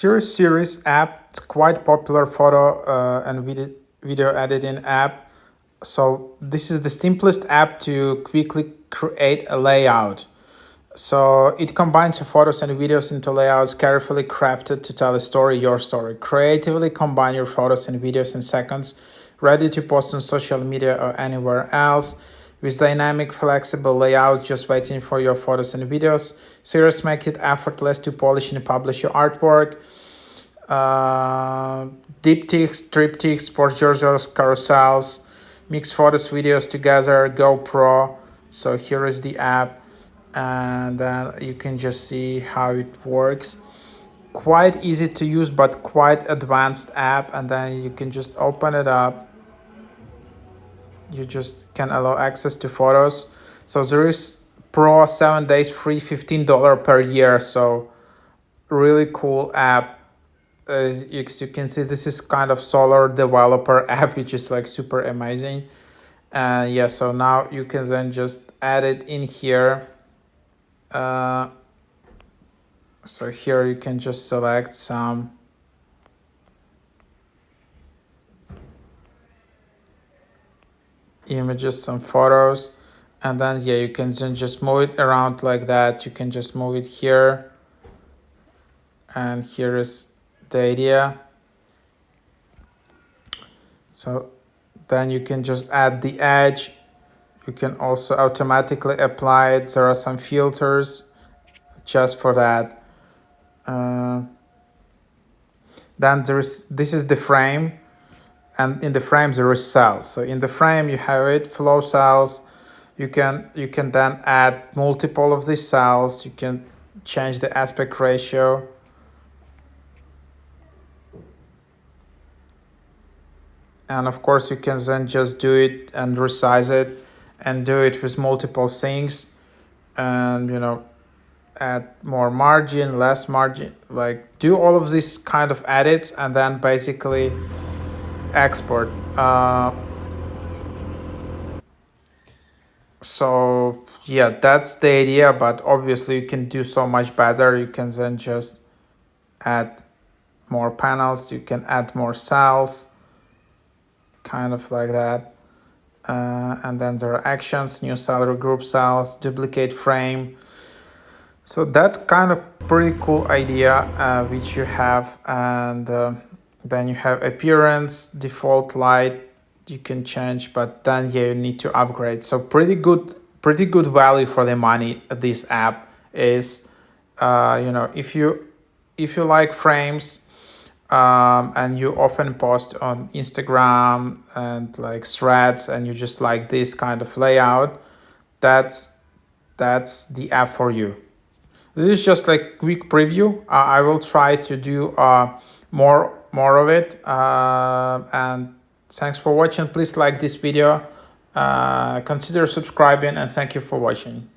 Here is Series app. It's quite popular photo and video editing app. So this is the simplest app to quickly create a layout. So it combines your photos and videos into layouts carefully crafted to tell a story, your story. Creatively combine your photos and videos in seconds, ready to post on social media or anywhere else. With dynamic, flexible layouts just waiting for your photos and videos, Series make it effortless to polish and publish your artwork. Diptychs, triptychs, portraits, carousels, mix photos, videos together, GoPro. So here is the app, and then you can just see how it works. Quite easy to use, but quite advanced app. And then you can just open it up. You just can allow access to photos. So there is Pro 7 days free, $15 per year. So really cool app. As you can see, this is kind of solar developer app, which is like super amazing. And yeah, so now you can then just add it in here. So here you can just select some images, some photos, and then yeah, you can then just move it around like that. You can just move it here, and here is the idea. So then you can just add the edge. You can also automatically apply it. There are some filters just for that. Then this is the frame, and in the frame there is cells. So in the frame you have it flow cells. You can then add multiple of these cells. You can change the aspect ratio. And of course you can then just do it and resize it and do it with multiple things, and add more margin, less margin, like do all of these kind of edits and then basically export. So yeah, that's the idea, but obviously you can do so much better. You can then just add more panels, you can add more cells, kind of like that. And then there are actions, new cell, regroup cells, duplicate frame. So that's kind of pretty cool idea which you have. And then you have appearance, default light, you can change, but then yeah, you need to upgrade. So pretty good value for the money this app is. If you like frames, and you often post on Instagram and like threads, and you just like this kind of layout, that's the app for you. This is just like quick preview. I will try to do more of it. And thanks for watching. Please like this video, consider subscribing, and thank you for watching.